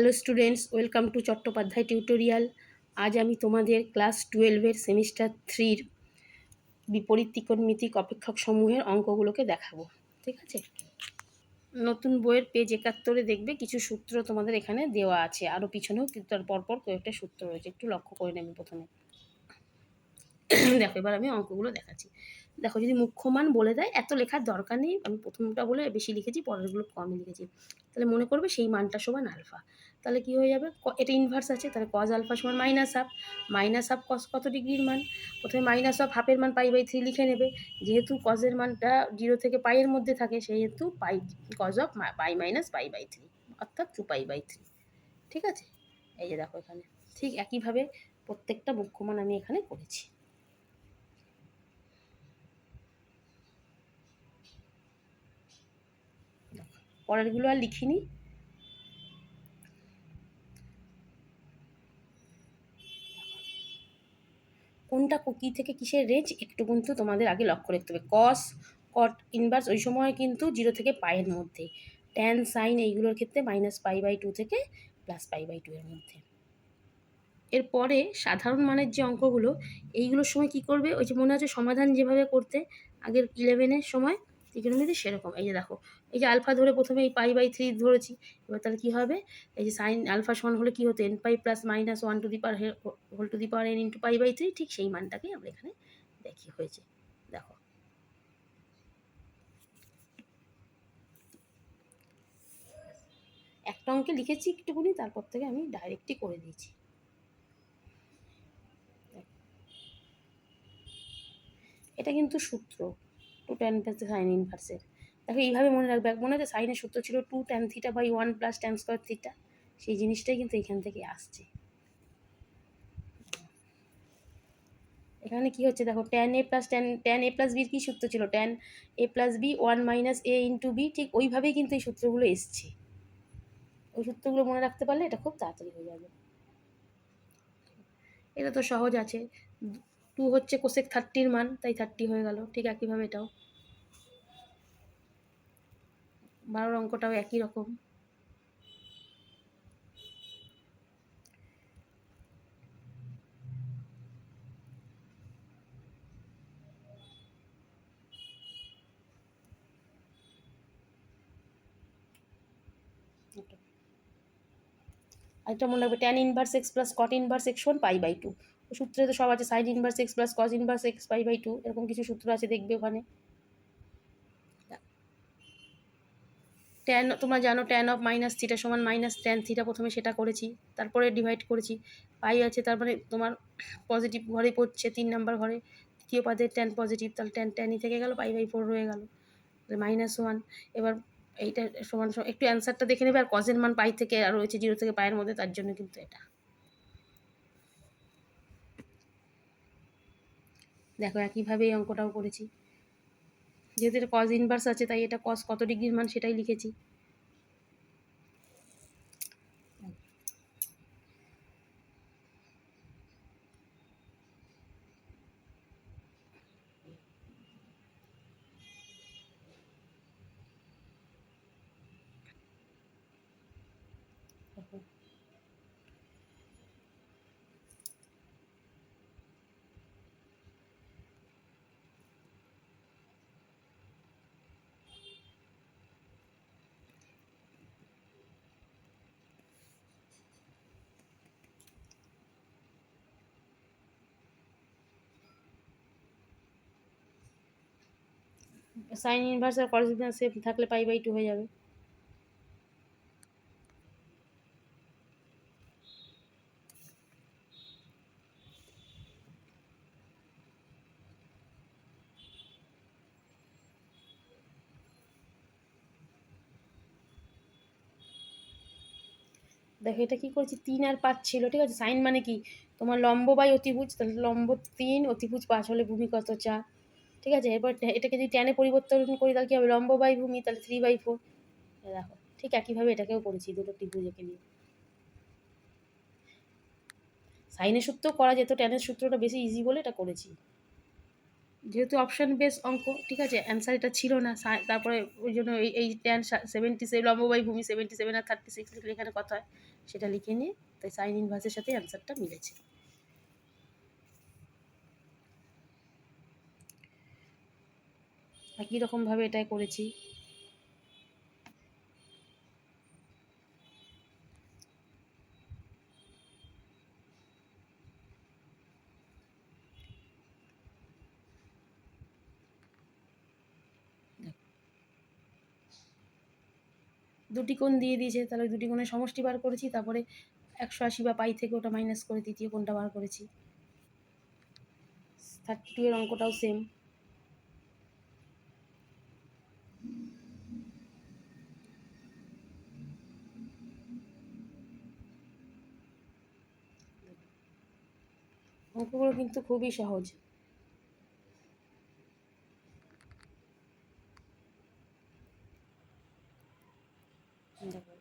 Hello students, welcome to Chattopadhyay tutorial. আজ আমি তোমাদের ক্লাস 12-এর সেমিস্টার 3-র বিপরীত ত্রিকোণমিতিক অপেক্ষক সমূহের অঙ্কগুলোকে দেখাবো। ঠিক আছে, নতুন বইয়ের পেজ 71-এ দেখবে কিছু সূত্র তোমাদের এখানে দেওয়া আছে, আরও পিছনেও কিন্তু তার পরপর কয়েকটা সূত্র রয়েছে, একটু লক্ষ্য করে নেবে প্রথমে। দেখো, এবার আমি অঙ্কগুলো দেখাচ্ছি। দেখো, যদি মুখ্য মান বলে দেয়, এত লেখার দরকার নেই, আমি প্রথমটা বলে বেশি লিখেছি, পরেরগুলো কমই লিখেছি। তাহলে মনে করবে সেই মানটা সমান আলফা। তাহলে কি হয়ে যাবে, এটা ইনভার্স আছে, তাহলে কজ আলফা সমান মাইনাস হাফ। মাইনাস হাফ কস কত ডিগ্রির মান, প্রথমে মাইনাস হাফ হাফের মান π/3 লিখে নেবে। যেহেতু কজের মানটা 0 থেকে পাইয়ের মধ্যে থাকে, সেহেতু কজ অফ পাই মাইনাস π/3 অর্থাৎ 2π/3। ঠিক আছে, এই যে দেখো এখানে ঠিক একইভাবে প্রত্যেকটা মুখ্য মান আমি এখানে করেছি। পরেরগুলো আর লিখিনি। কোনটা কী থেকে কিসের রেঞ্জ একটু কিন্তু তোমাদের আগে লক্ষ্য রাখতে হবে। কস কট ইনভার্স ওই সময় কিন্তু 0 থেকে পাইয়ের মধ্যে, ট্যান সাইন এইগুলোর ক্ষেত্রে -π/2 থেকে +π/2 এর মধ্যে। এরপরে সাধারণ মানের যে অঙ্কগুলো, এইগুলোর সময় কি করবে, ওই যে মনে আছে সমাধান যেভাবে করতে আগের 11-এর সময় ত্রিকোণমিতি, সেরকম। এই যে দেখো, এই যে আলফা ধরে প্রথমে এই π/3 ধরেছি, এবার তাহলে কী হবে, এই যে সাইন আলফা সমান হলে কী হতো, nπ + -1 to the power whole to the power n into π/3, ঠিক সেই মানটাকেই আমরা এখানে দেখি হয়েছে। দেখো, একটা অঙ্কে লিখেছি একটুকুনি, তারপর থেকে আমি ডাইরেক্টই করে দিয়েছি। এটা কিন্তু সূত্র 2 tan সাইন ইনভার্সের। দেখো, এইভাবে মনে রাখবে, মনে আছে সাইনের সূত্র ছিল 2 tan θ/1 + tan স্কয়ার θ, সেই জিনিসটাই কিন্তু এখান থেকে আসছে। এখানে কি হচ্ছে দেখো, tan a + b এর কি সূত্র ছিল, tan a + b 1 - a * b, ঠিক ওইভাবেই কিন্তু এই সূত্রগুলো এসছে। ওই সূত্রগুলো মনে রাখতে পারলে এটা খুব তাড়াতাড়ি হয়ে যাবে। এটা তো সহজ আছে, 2 হচ্ছে কোসেক 30-র মান, তাই 30 হয়ে গেল। ঠিক একইভাবে এটাও 12-র অঙ্কটাও একই রকম। আরেকটা মনে রাখবে, tan inverse x + cot inverse x সমান π/2। সূত্রে তো সব আছে, sign inverse x + cos inverse x π/2, এরকম কিছু সূত্র আছে, দেখবে ওখানে। ট্যান তোমরা জানো, ট্যান অফ -θ সমান -tan θ, প্রথমে সেটা করেছি, তারপরে ডিভাইড করেছি। পাই আছে, তারপরে তোমার পজিটিভ ঘরে পড়ছে, 3 নাম্বার ঘরে, তৃতীয় পাদের ট্যান পজিটিভ, তাহলে ট্যান থেকে গেল, π/4 রয়ে গেল, -1। এবার এইটা সমান একটু অ্যান্সারটা দেখে নেবে, আর কজের মান পাই থেকে আর রয়েছে 0 থেকে পায়ের মধ্যে, তার জন্য কিন্তু এটা। দেখো, একইভাবে এই অঙ্কটাও করেছি, যেহেতু এটা কজ ইনভার্স আছে, তাই এটা কজ কত ডিগ্রির মান সেটাই লিখেছি। সাইন ইনভার্স আর কজ ইনভার্স সেম থাকলে π/2 হয়ে যাবে। দেখো, এটা কি করেছি, 3 আর 5 ছিল, ঠিক আছে। সাইন মানে কি, তোমার লম্ব বাই অতিভুজ, তাহলে লম্ব 3, অতিভুজ 5 হলে ভূমি কত 4, ঠিক আছে। এরপর এটাকে যদি ট্যানে পরিবর্তন করি, তাহলে কি হবে, লম্ব বাই ভূমি, তাহলে 3/4। দেখো, ঠিক একইভাবে এটাকেও করেছি, দুটো ত্রিভুজকে নিয়ে। সাইনের সূত্র করা যেত, ট্যানের সূত্রটা বেশি ইজি বলে এটা করেছি। যেহেতু অপশান বেস অঙ্ক, ঠিক আছে, অ্যান্সার এটা ছিল না, তারপরে ওই জন্য এই ট্যান 77 লম্ববাই ভূমি 77 আর 36 লিখলে এখানে কথা হয়, সেটা লিখে নিয়ে তাই সাইন ইনভার্সের সাথে অ্যান্সারটা মিলেছে। একই রকমভাবে এটাই করেছি। দুটি কোণ দিয়ে দিয়েছে, তাহলে দুটি কোণের সমষ্টি বার করেছি, তারপরে 180 বা পাই থেকে ওটা মাইনাস করে তৃতীয় কোণটা বার করেছি। 32 এর অঙ্কটাও সেম। অঙ্কগুলো কিন্তু খুবই সহজ। দেখো,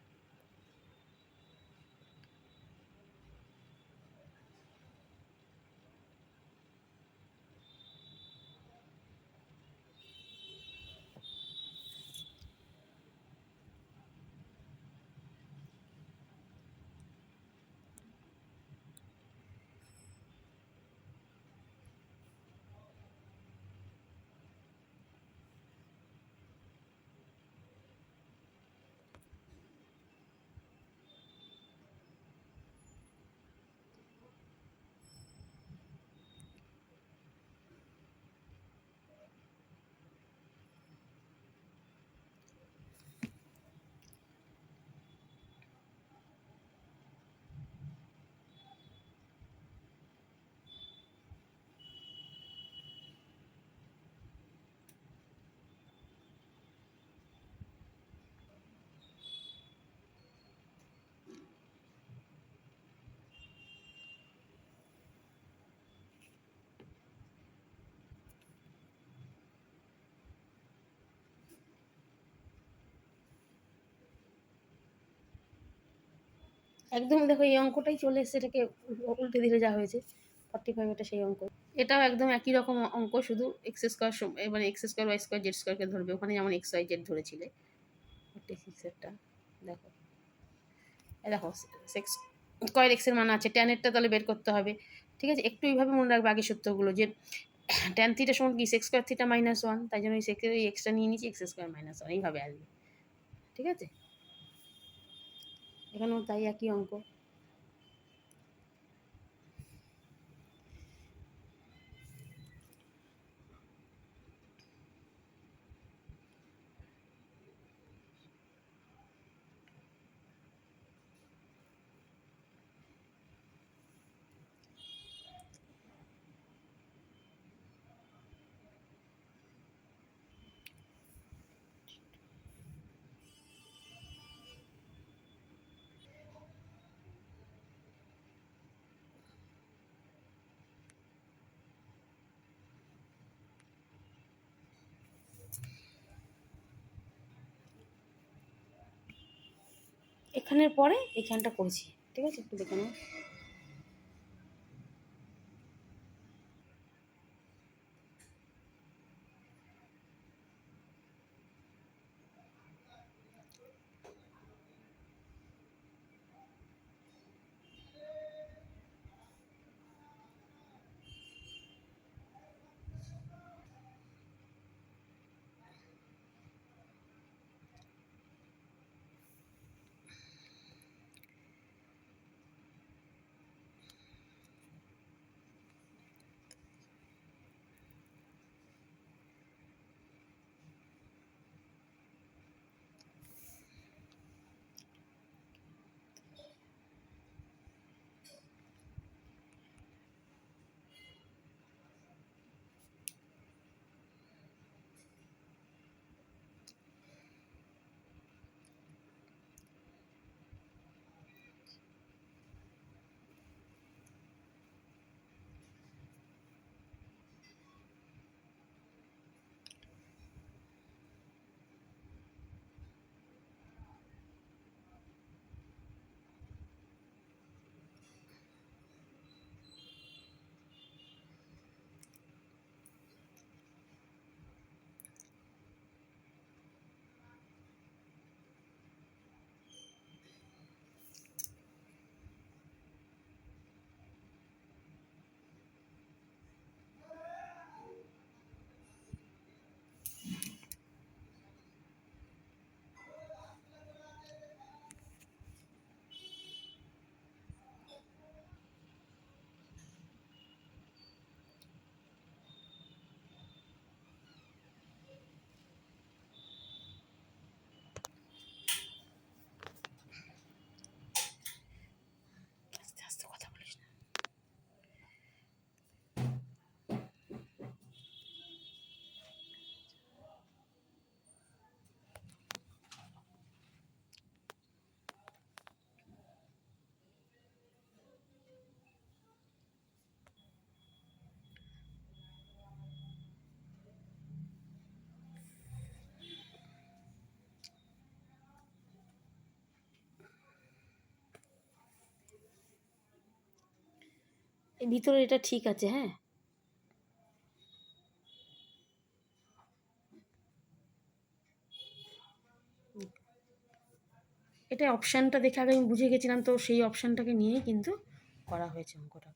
একদম দেখো এই অঙ্কটাই চলে এসছে, এটাকে উল্টে দিলে যা হয়েছে 45, এটা সেই অঙ্ক। এটাও একদম একই রকম অঙ্ক, শুধু এক্স স্কোয়ার মানে x square y square z স্কোয়ারকে ধরবে, ওখানে যেমন এক্স ওয়াই জেড ধরেছিলে। 46 দেখো, এই দেখো সেক্স স্কোয়ার এক্সের মান আছে, ট্যানেরটা তাহলে বের করতে হবে, ঠিক আছে। একটু এইভাবে মনে রাখবে আগে সূত্রগুলো, যে ট্যান থিটা সমান কি সেক্স স্কোয়ার থিটা -1, তাই জন্য এই সেক্সের এই এক্সটা নিয়ে নিচ্ছি, এক্স স্কোয়ার -1 এইভাবে আসবে, ঠিক আছে। এখানেও তাই একই অঙ্ক। এখানের পরে এখানটা করেছি, ঠিক আছে, একটু দেখে নাও। এই ভিতরে এটা ঠিক আছে, হ্যাঁ। এটা অপশানটা দেখে আগে আমি বুঝে গেছিলাম, তো সেই অপশানটাকে নিয়েই কিন্তু করা হয়েছে অঙ্কটা।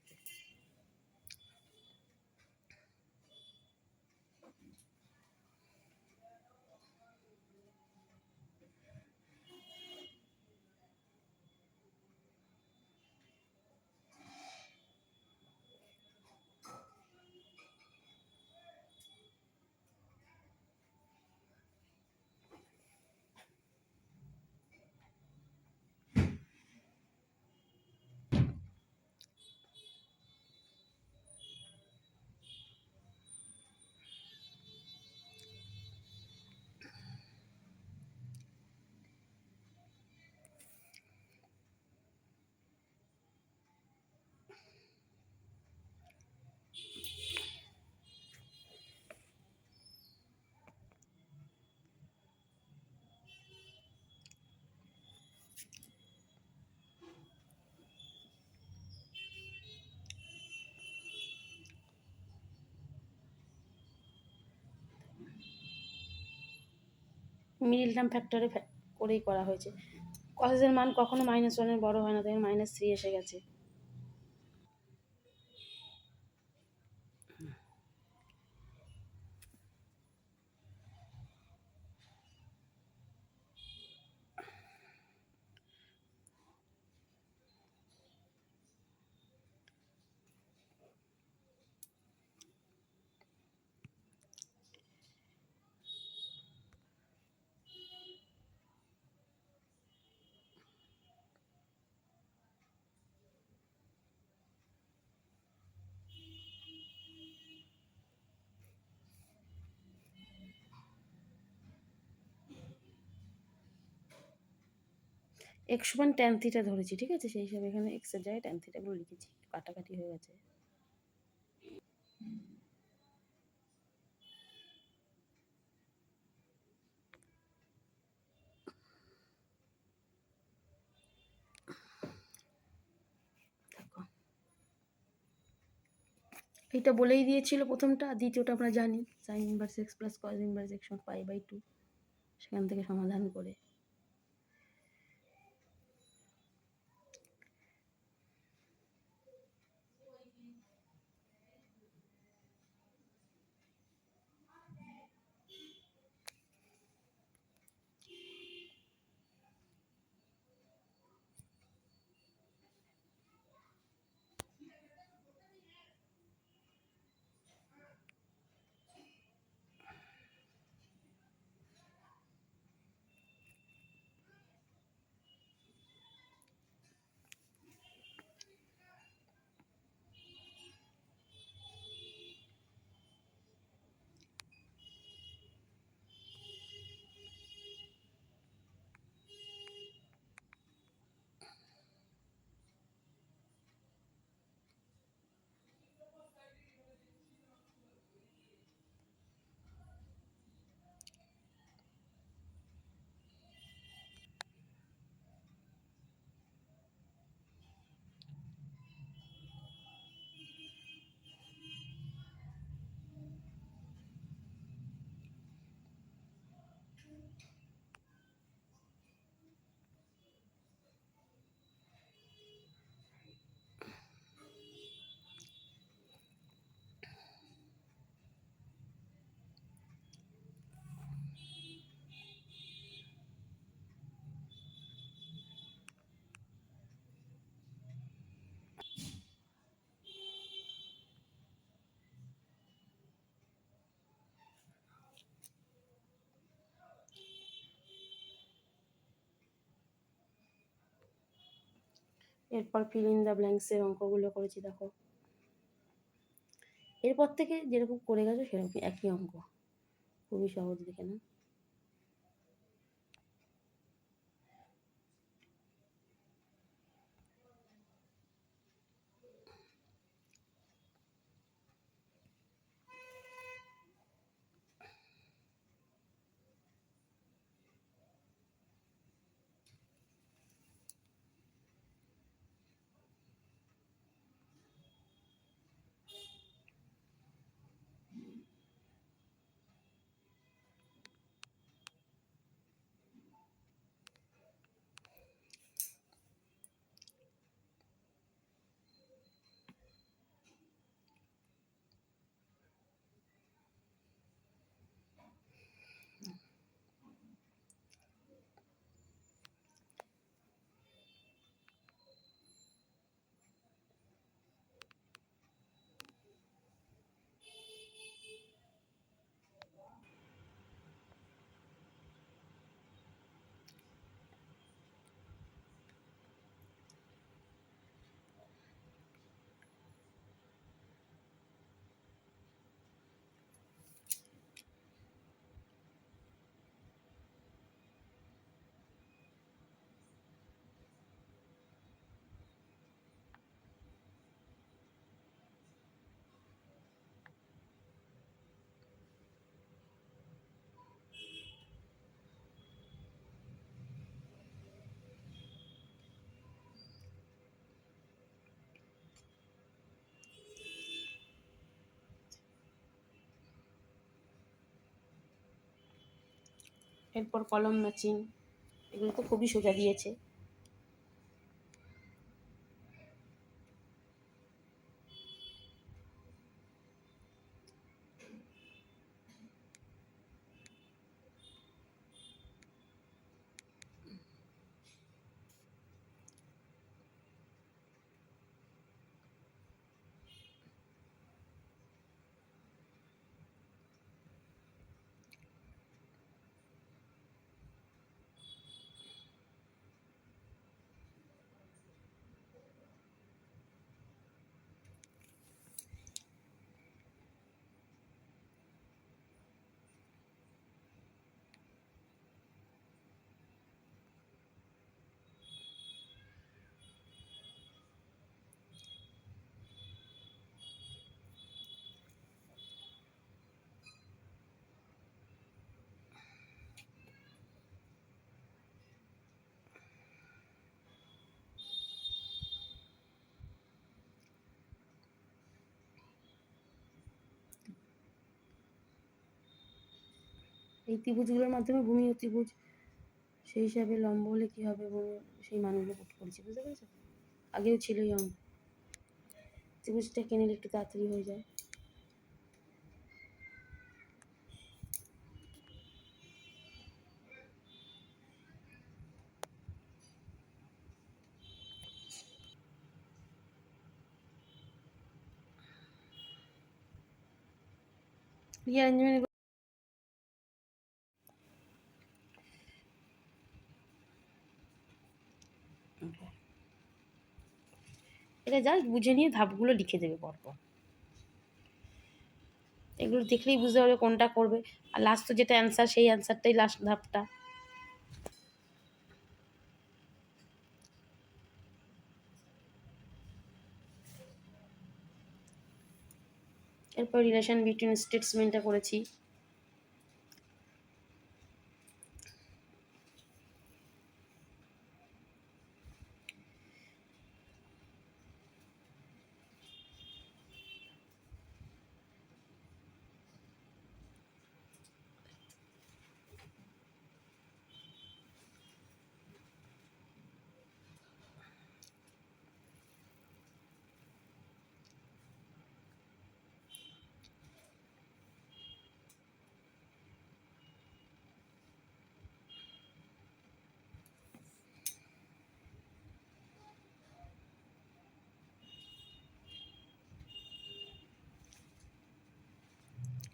মিডল টার্ম ফ্যাক্টরে করেই করা হয়েছে। কসের মান কখনো -1-এর বড় হয় না, তাই -3 এসে গেছে। x1 tan থিটা ধরেছি, ঠিক আছে, সেই হিসাবে এখানে x এর জায়গায় tan থিটা গুলো লিখেছি, কাটাকাটি হয়ে গেছে। এইটা বলেই দিয়েছিল প্রথমটা, দ্বিতীয়টা আমরা জানি sin inverse x plus cos inverse x সমান π/2, সেখান থেকে সমাধান করে। এরপর ফিল ইন দ্য ব্ল্যাঙ্কসের অঙ্কগুলো করেছি, দেখো এরপর থেকে যেরকম করে গেছো সেরকম একই অঙ্ক, খুবই সহজ, দেখে না। এরপর কলম ম্যাচিং, এগুলো তো খুবই সোজা দিয়েছে। এই ত্রিভুজগুলোর মাধ্যমে ভূমি ও ত্রিভুজ সেই হিসাবে লম্ব হলে কী হবে, ভূমি সেই মানগুলো পুট করেছি, বুঝতে পেরেছো? আগেও ছিল এই অঙ্ক। ত্রিভুজটা কে নিলে একটু তাড়াতাড়ি হয়ে যায়। রিঅ্যারেঞ্জমেন্ট এটা জাস্ট বুঝে নিয়ে ধাপগুলো লিখে দেবে পরপর। এগুলো দেখলেই বুঝতে পারবে কোনটা করবে। আর লাস্ট তো যেটা অ্যান্সার, সেই অ্যান্সারটাই লাস্ট ধাপটা। এরপর রিলেশন বিটুইন স্টেটসমেন্টটা করেছি।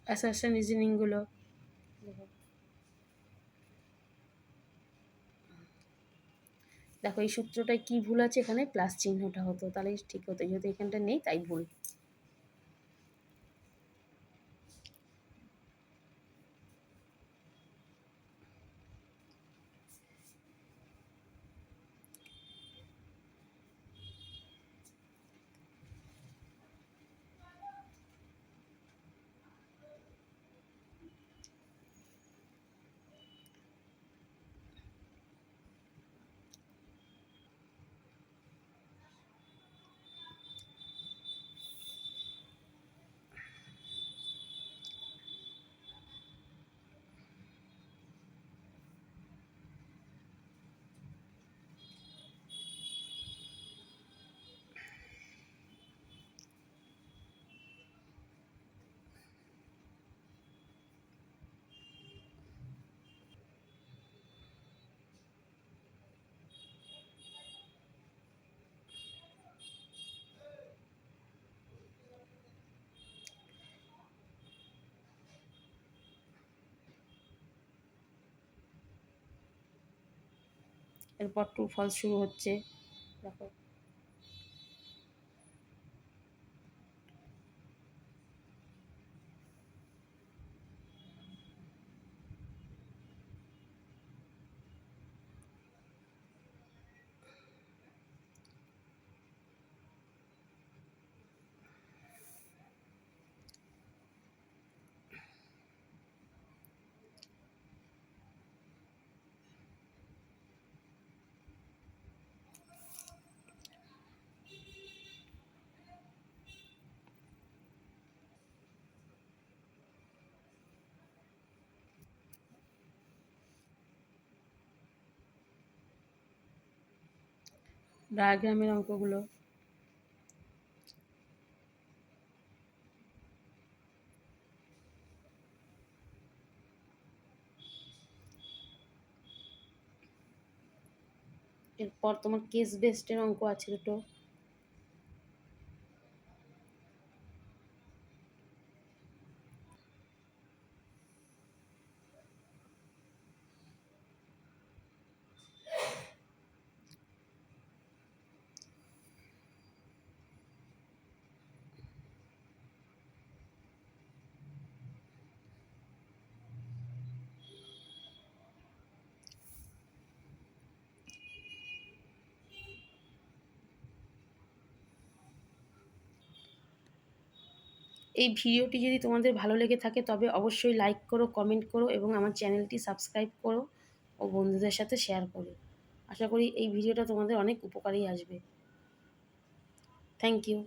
অ্যাসারশন রিজনিংগুলো দেখো, এই সূত্রটায় কি ভুল আছে, এখানে প্লাস চিহ্নটা হতো, তাহলে ঠিক হতো, যেহেতু এখানটা নেই তাই ভুল। এরপর ট্রু ফলস শুরু হচ্ছে, দেখো। ডায়াগ্রামের অঙ্কগুলো। এরপর তোমার কেস বেসডের অঙ্ক আছে দুটো। এই ভিডিওটি যদি তোমাদের ভালো লেগে থাকে তবে অবশ্যই লাইক করো, কমেন্ট করো এবং আমার চ্যানেলটি সাবস্ক্রাইব করো ও বন্ধুদের সাথে শেয়ার করো। আশা করি এই ভিডিওটা তোমাদের অনেক উপকারেই আসবে। Thank you.